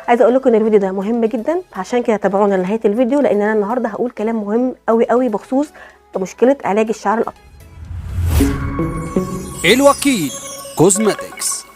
عايزه اقول لكم ان الفيديو ده مهم جدا، عشان كده تابعونا لنهايه الفيديو، لان انا النهارده هقول كلام مهم قوي قوي بخصوص مشكله علاج الشعر الابيض. الوكيل كوزماتكس.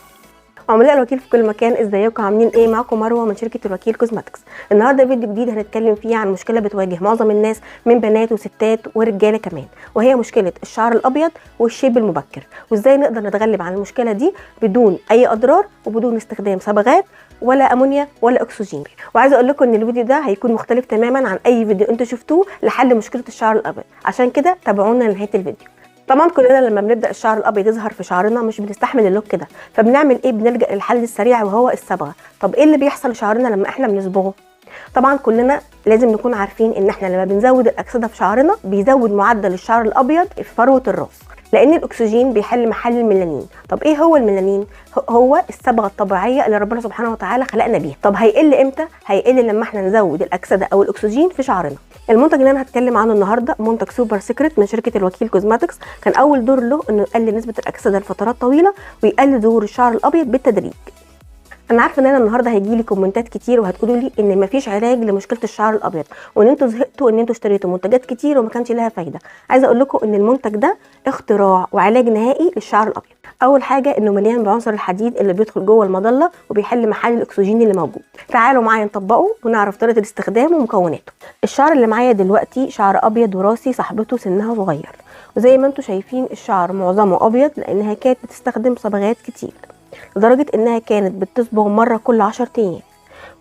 عملاء الوكيل في كل مكان، ازيكم عاملين ايه؟ معاكم مروه من شركه الوكيل كوزماتكس. النهارده فيديو جديد هنتكلم فيه عن مشكله بتواجه معظم الناس من بنات وستات ورجاله كمان، وهي مشكله الشعر الابيض والشيب المبكر، وازاي نقدر نتغلب عن المشكله دي بدون اي اضرار وبدون استخدام صبغات ولا امونيا ولا اكسجين. وعايزه اقول لكم ان الفيديو ده هيكون مختلف تماما عن اي فيديو انتوا شفتوه لحل مشكله الشعر الابيض، عشان كده تابعونا لنهايه الفيديو. طبعا كلنا لما بنبدا الشعر الابيض يظهر في شعرنا مش بنستحمل اللوك كده، فبنعمل ايه؟ بنلجا للحل السريع وهو الصبغه. طب ايه اللي بيحصل لشعرنا لما احنا بنصبغه؟ طبعا كلنا لازم نكون عارفين ان احنا لما بنزود الاكسده في شعرنا بيزود معدل الشعر الابيض في فروه الراس، لان الاكسجين بيحل محل الميلانين. طب ايه هو الميلانين؟ هو الصبغه الطبيعيه اللي ربنا سبحانه وتعالى خلقنا بيها. طب هيقل امتى؟ هيقل لما احنا نزود الاكسده او الاكسجين في شعرنا. المنتج اللي انا هتكلم عنه النهارده منتج سوبر سيكريت من شركه الوكيل كوزماتكس، كان اول دور له انه يقلل نسبه الاكسده لفترات طويله ويقلل ظهور الشعر الابيض بالتدريج. انا عارفه ان انا النهارده هيجي لي كومنتات كتير وهتقولوا لي ان مفيش علاج لمشكله الشعر الابيض، وان انتوا زهقتوا ان انتوا اشتريتوا منتجات كتير وما كانش لها فايده. عايزه اقول لكم ان المنتج ده اختراع وعلاج نهائي للشعر الابيض. اول حاجه انه مليان بعنصر الحديد اللي بيدخل جوه المظله وبيحل محل الاكسجين اللي موجود. تعالوا معايا نطبقه ونعرف طريقه الاستخدام ومكوناته. الشعر اللي معايا دلوقتي شعر ابيض وراسي صاحبته سنها صغير، وزي ما انتوا شايفين الشعر معظمه ابيض لانها كانت بتستخدم صبغات كتير، لدرجه انها كانت بتصبغ مره كل 10 ايام.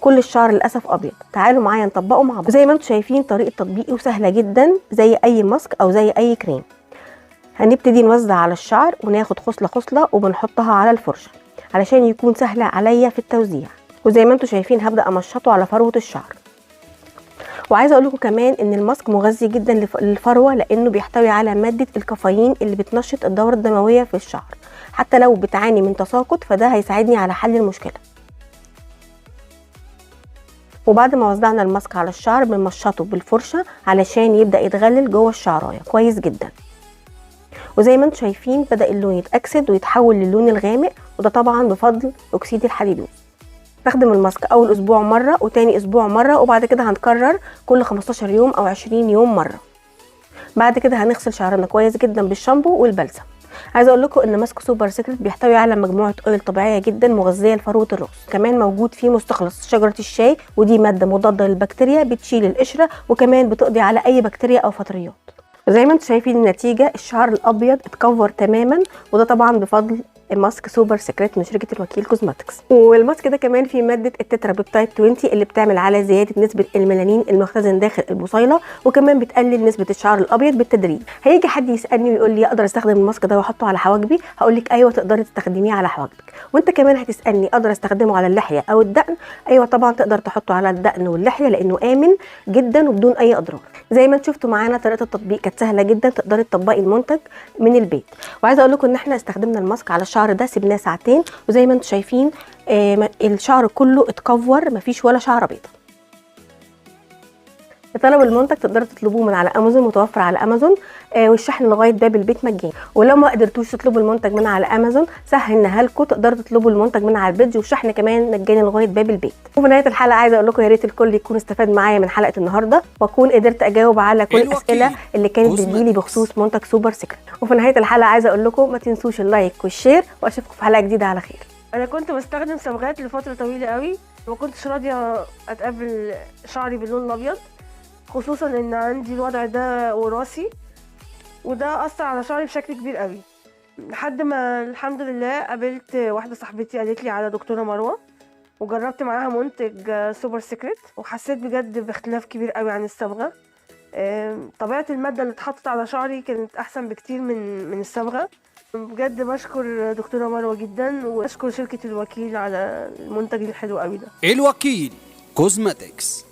كل الشعر للاسف ابيض. تعالوا معايا نطبقه مع بعض. زي ما انتم شايفين طريقه تطبيقه سهله جدا زي اي ماسك او زي اي كريم. هنبتدي نوزع على الشعر وناخد خصله خصله وبنحطها على الفرشه علشان يكون سهل عليا في التوزيع. وزي ما انتم شايفين هبدا امشطه على فروه الشعر. وعايزه اقول لكم كمان ان الماسك مغذي جدا للفروه، لانه بيحتوي على ماده الكافيين اللي بتنشط الدوره الدمويه في الشعر. حتى لو بتعاني من تساقط فده هيساعدني على حل المشكله. وبعد ما وزعنا الماسك على الشعر بنمشطه بالفرشه علشان يبدا يتغلل جوه الشعرايه كويس جدا. وزي ما انتم شايفين بدا اللون يتاكسد ويتحول للون الغامق، وده طبعا بفضل اكسيد الحديدوز. نستخدم الماسك اول اسبوع مره وتاني اسبوع مره، وبعد كده هنكرر كل 15 يوم او 20 يوم مره. بعد كده هنغسل شعرنا كويس جدا بالشامبو والبلسم. عايزه اقول لكم ان ماسك سوبر سيكريت بيحتوي على مجموعه اويل طبيعيه جدا مغذيه لفروه الراس، كمان موجود فيه مستخلص شجره الشاي، ودي ماده مضاده للبكتيريا بتشيل القشره وكمان بتقضي على اي بكتيريا او فطريات. زي ما انتم شايفين النتيجه، الشعر الابيض اتكفر تماما، وده طبعا بفضل ماسك سوبر سيكريت من شركه الوكيل كوزماتكس. والماسك ده كمان فيه ماده التترا بيبتايد 20 اللي بتعمل على زياده نسبه الميلانين المختزن داخل البصيله، وكمان بتقلل نسبه الشعر الابيض بالتدريج. هيجي حد يسالني ويقول لي اقدر استخدم الماسك ده واحطه على حواجبي؟ هقول لك ايوه تقدري تستخدميه على حواجبك. وانت كمان هتسالني اقدر استخدمه على اللحيه او الدقن؟ ايوه طبعا تقدر تحطه على الدقن واللحيه، لانه امن جدا وبدون اي اضرار. زي ما انتم شفتوا معانا طريقه التطبيق كانت سهله جدا، تقدري تطبقي المنتج من البيت. وعايزه اقول لكم ان احنا استخدمنا الماسك على الشعر ده سيبناه ساعتين، وزي ما انتم شايفين الشعر كله اتكفر، مفيش ولا شعره بيضه. لطلب المنتج تقدروا تطلبوه من على امازون، متوفر على امازون، والشحن لغايه باب البيت مجاني. ولو ما قدرتوش تطلبوا المنتج من على امازون سهلناها لكم، تقدروا تطلبوا المنتج من على البيج والشحن كمان مجاني لغايه باب البيت. وفي نهايه الحلقه عايزه اقول لكم يا ريت الكل يكون استفاد معايا من حلقه النهارده، واكون قدرت اجاوب على كل الاسئله اللي كانت بتجيلي بخصوص منتج سوبر سيكريت. وفي نهايه الحلقه عايزه اقول لكم ما تنسوش اللايك والشير، واشوفكم في حلقه جديده على خير. انا كنت بستخدم صبغات لفتره طويله قوي، وما كنتش راضيه اتقبل شعري باللون الابيض، خصوصا ان عندي الوضع ده وراثي، وده اثر على شعري بشكل كبير قوي. لحد ما الحمد لله قابلت واحده صاحبتي قالت لي على دكتوره مروه، وجربت معاها منتج سوبر سيكريت، وحسيت بجد باختلاف كبير قوي عن الصبغه. طبيعه الماده اللي اتحطت على شعري كانت احسن بكتير من الصبغه. بجد بشكر دكتوره مروه جدا، واشكر شركه الوكيل على المنتج الحلو قوي ده. الوكيل كوزماتكس.